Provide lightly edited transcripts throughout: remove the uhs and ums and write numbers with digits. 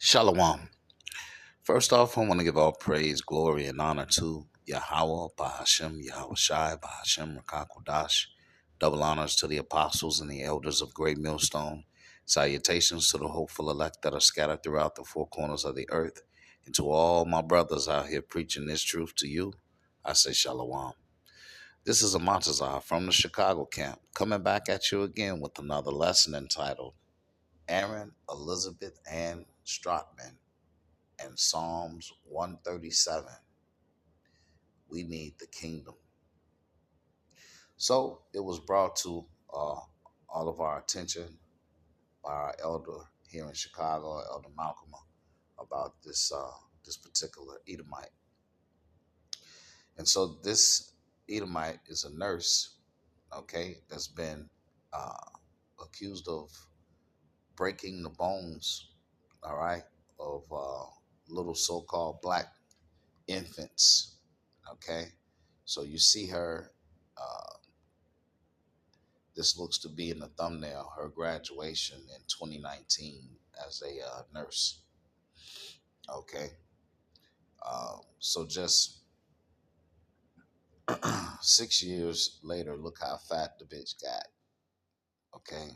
Shalom. First off, I want to give all praise, glory, and honor to Yahweh, Bahashem, Yahweh Shai, Bahashem, Rakakwadash. Double honors to the apostles and the elders of Great Millstone. Salutations to the hopeful elect that are scattered throughout the four corners of the earth. And to all my brothers out here preaching this truth to you, I say Shalom. This is a Montazar from the Chicago camp, coming back at you again with another lesson entitled Erin, Elizabeth, and Strotman. And Psalms 137, we need the kingdom. So it was brought to all of our attention by our elder here in Chicago, Elder Malcolm, about this particular Edomite. And so this Edomite is a nurse, okay, that's been accused of breaking the bones, all right, of little so-called black infants. Okay, so you see her. This looks to be in the thumbnail. Her graduation in 2019 as a nurse. Okay, so just 6 years later, look how fat the bitch got. Okay,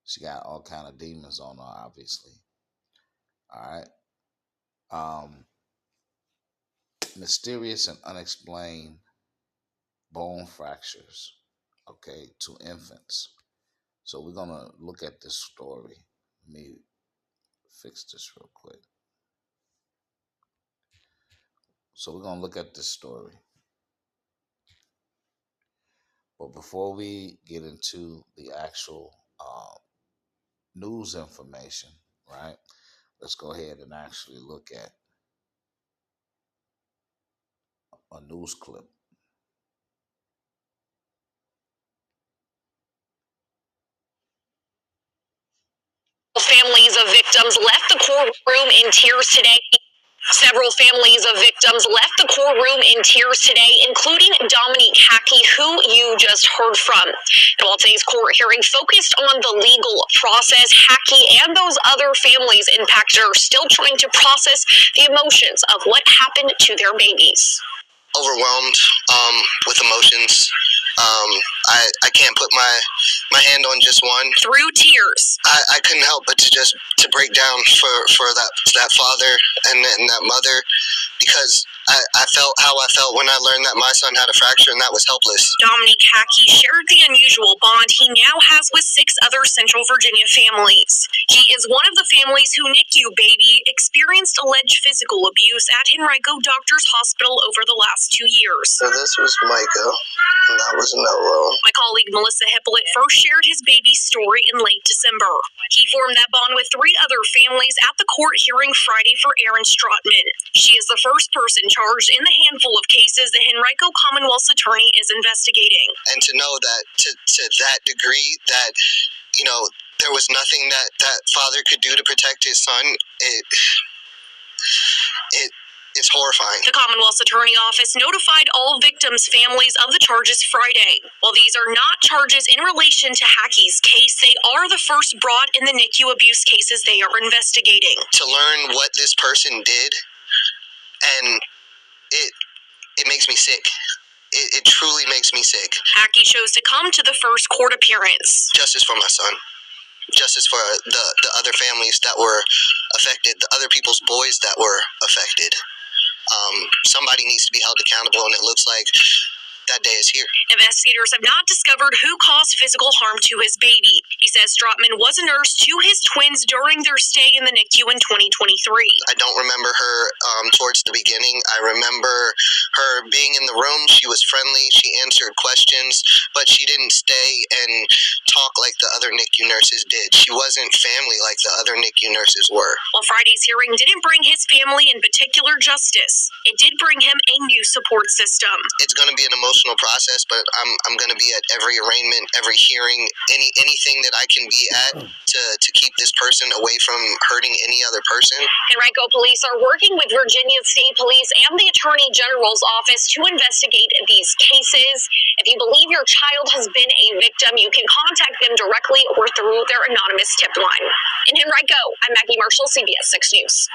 she got all kind of demons on her, obviously. All right. Mysterious and unexplained bone fractures, okay, to infants. So we're going to look at this story. Let me fix this real quick. So we're going to look at this story. But before we get into the actual news information, right, let's go ahead and actually look at a news clip. Families of victims left the courtroom in tears today. Several families of victims left the courtroom in tears today, including Dominique Hackey, who you just heard from. And while today's court hearing focused on the legal process, Hackey and those other families impacted are still trying to process the emotions of what happened to their babies. Overwhelmed with emotions. I can't put my hand on just one. Through tears, I couldn't help but to break down for that father and that mother, because I felt how I felt when I learned that my son had a fracture and that was helpless. Dominique Hackey shared the unusual bond he now has with 6 other Central Virginia families. He is one of the families who NICU baby experienced alleged physical abuse at Henrico Doctors Hospital over the last 2 years. So this was Micah, and that was Noah. My colleague Melissa Hippolyte first shared his baby's story in late December. He formed that bond with 3 other families at the court hearing Friday for Erin Strotman. She is the first person charged in the handful of cases the Henrico Commonwealth's attorney is investigating. And to know that to that degree that, you know, there was nothing that father could do to protect his son, it's horrifying. The Commonwealth's Attorney Office notified all victims' families of the charges Friday. While these are not charges in relation to Hackey's case, they are the first brought in the NICU abuse cases they are investigating. To learn what this person did, and it makes me sick. It truly makes me sick. Hackey chose to come to the first court appearance. Justice for my son. Justice for the other families that were affected, the other people's boys that were affected. Somebody needs to be held accountable, and it looks like that day is here. Investigators have not discovered who caused physical harm to his baby. He says Strotman was a nurse to his twins during their stay in the NICU in 2023. I don't remember her towards the beginning. I remember her being in the room. She was friendly. She answered questions, but she didn't stay and talk like the other NICU nurses did. She wasn't family like the other NICU nurses were. While Friday's hearing didn't bring his family in particular justice, it did bring him a new support system. It's going to be an emotional emotional process, but I'm going to be at every arraignment, every hearing, anything that I can be at to keep this person away from hurting any other person. Henrico police are working with Virginia State Police and the Attorney General's office to investigate these cases. If you believe your child has been a victim, you can contact them directly or through their anonymous tip line. In Henrico, I'm Maggie Marshall, CBS 6 News.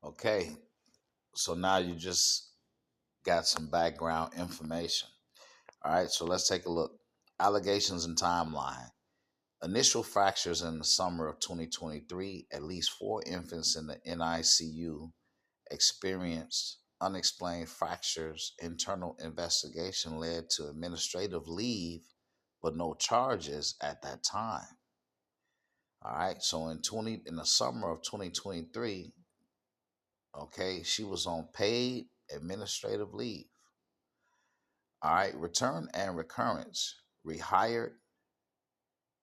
Okay, so now you just got some background information. All right, so let's take a look. Allegations and timeline. Initial fractures in the summer of 2023. At least 4 infants in the NICU experienced unexplained fractures. Internal investigation led to administrative leave, but no charges at that time. All right, so in the summer of 2023, okay, she was on paid administrative leave. All right, return and recurrence. Rehired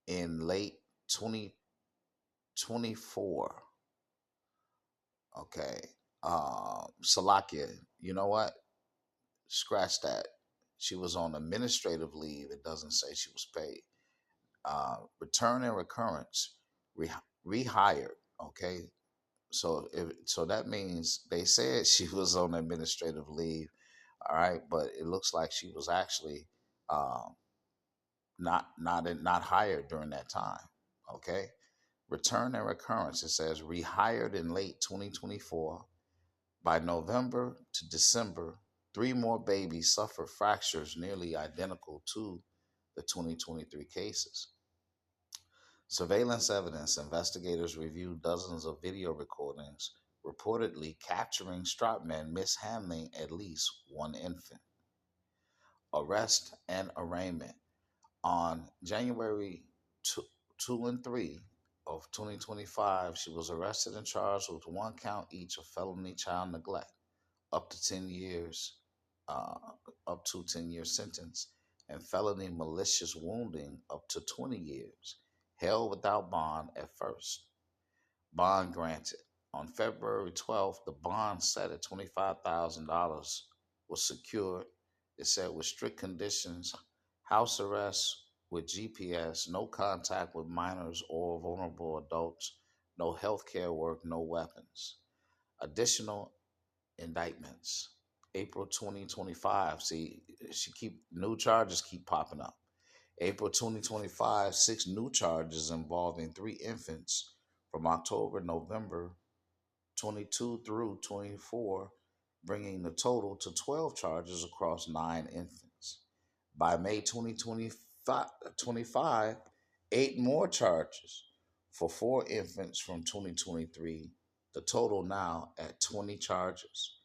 in late 2024. Okay. Salakia, you know what? Scratch that. She was on administrative leave. It doesn't say she was paid. Return and recurrence. Rehired. Okay. So that means they said she was on administrative leave. All right, but it looks like she was actually not hired during that time. Okay. Return and recurrence. It says rehired in late 2024. By November to December, 3 more babies suffered fractures nearly identical to the 2023 cases. Surveillance evidence. Investigators reviewed dozens of video recordings reportedly capturing Strotman mishandling at least 1 infant. Arrest and arraignment. On January 2 and 3 of 2025, she was arrested and charged with 1 count each of felony child neglect, up to 10 years, uh, up to 10-year sentence, and felony malicious wounding up to 20 years, held without bond at first. Bond granted. On February 12th, the bond set at $25,000 was secured. It said with strict conditions, house arrest with GPS, no contact with minors or vulnerable adults, no health care work, no weapons. Additional indictments. April 2025. See, new charges keep popping up. April 2025, 6 new charges involving 3 infants from October, November 22 through 24, bringing the total to 12 charges across 9 infants. By May 2025, 8 more charges for 4 infants from 2023, the total now at 20 charges.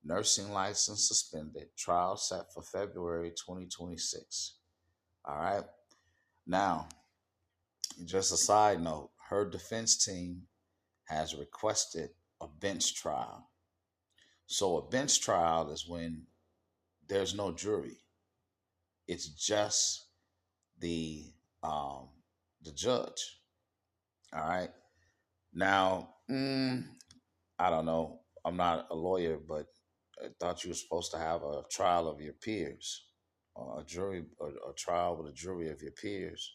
Nursing license suspended. Trial set for February 2026. All right. Now, just a side note, her defense team has requested a bench trial. So a bench trial is when there's no jury. It's just the um, the judge. All right. Now, I don't know. I'm not a lawyer, but I thought you were supposed to have a trial of your peers, or a jury, or a trial with a jury of your peers.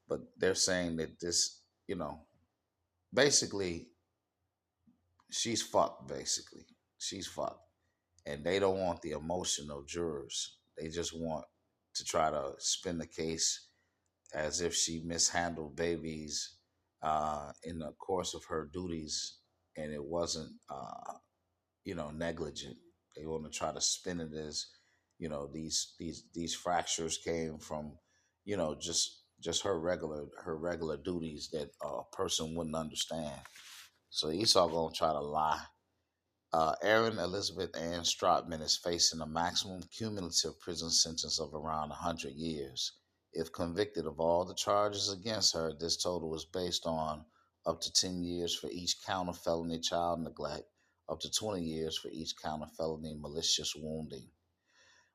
But they're saying that this, basically, she's fucked. Basically, she's fucked, and they don't want the emotional jurors. They just want to try to spin the case as if she mishandled babies in the course of her duties, and it wasn't, negligent. They want to try to spin it as, these fractures came from, just her regular duties that a person wouldn't understand. So Esau gonna try to lie. Erin Elizabeth Ann Strotman is facing a maximum cumulative prison sentence of around 100 years. If convicted of all the charges against her, this total is based on up to 10 years for each count of felony child neglect, up to 20 years for each count of felony malicious wounding.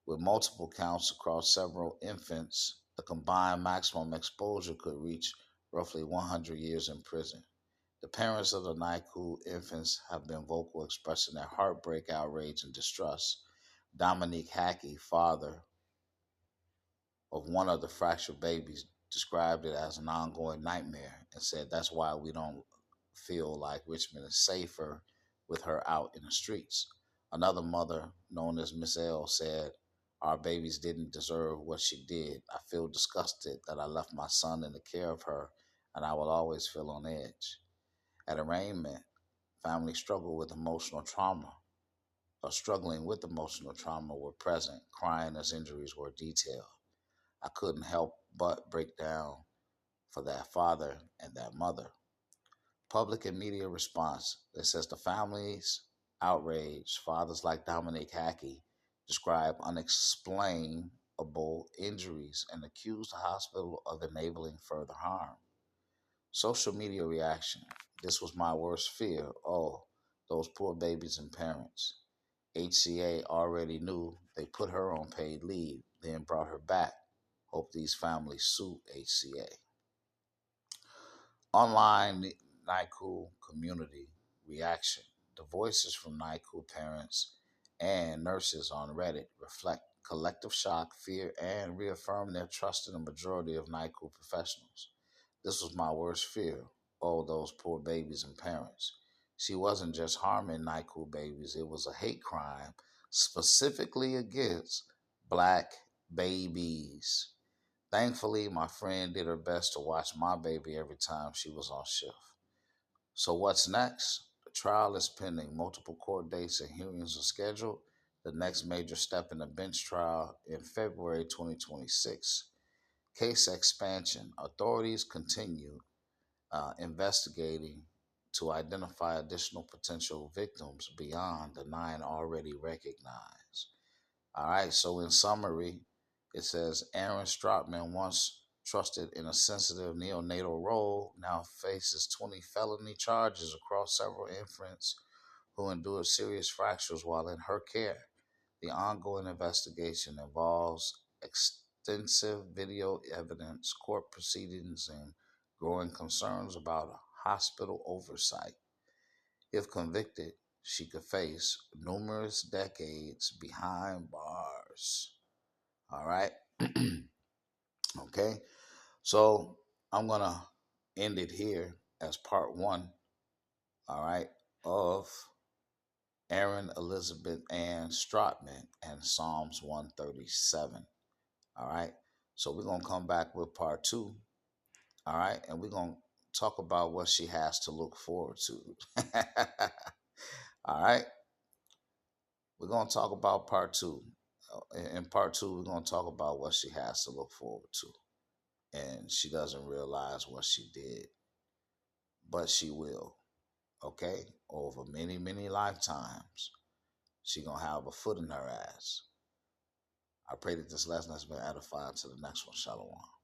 With multiple counts across several infants, the combined maximum exposure could reach roughly 100 years in prison. The parents of the Naiku infants have been vocal, expressing their heartbreak, outrage, and distrust. Dominique Hackey, father of one of the fractured babies, described it as an ongoing nightmare and said that's why we don't feel like Richmond is safer with her out in the streets. Another mother, known as Miss L, said, "Our babies didn't deserve what she did. I feel disgusted that I left my son in the care of her, and I will always feel on edge." At arraignment, families struggling with emotional trauma were present, crying as injuries were detailed. I couldn't help but break down for that father and that mother. Public and media response that says the families outraged, fathers like Dominic Hackey describe unexplainable injuries and accused the hospital of enabling further harm. Social media reaction. This was my worst fear. Oh, those poor babies and parents. HCA already knew. They put her on paid leave, then brought her back. Hope these families sue HCA. Online NICU community reaction. The voices from NICU parents and nurses on Reddit reflect collective shock, fear, and reaffirm their trust in the majority of NICU professionals. This was my worst fear. Oh, those poor babies and parents. She wasn't just harming NICU babies, it was a hate crime specifically against black babies. Thankfully, my friend did her best to watch my baby every time she was on shift. So, what's next? The trial is pending. Multiple court dates and hearings are scheduled. The next major step in the bench trial in February 2026. Case expansion. Authorities continue investigating to identify additional potential victims beyond the 9 already recognized. All right, so in summary, it says Erin Strotman, once trusted in a sensitive neonatal role, now faces 20 felony charges across several infants who endured serious fractures while in her care. The ongoing investigation involves extensive video evidence, court proceedings, and growing concerns about hospital oversight. If convicted, she could face numerous decades behind bars. All right. Okay. So I'm going to end it here as part one. All right. Of Erin Elizabeth Ann Strotman and Psalms 137. All right. So we're going to come back with part two. All right. And we're going to talk about what she has to look forward to. All right. We're going to talk about part two. In part two, we're going to talk about what she has to look forward to. And she doesn't realize what she did, but she will. Okay? Over many, many lifetimes, she going to have a foot in her ass. I pray that this lesson has been edifying to the next one. Shalom.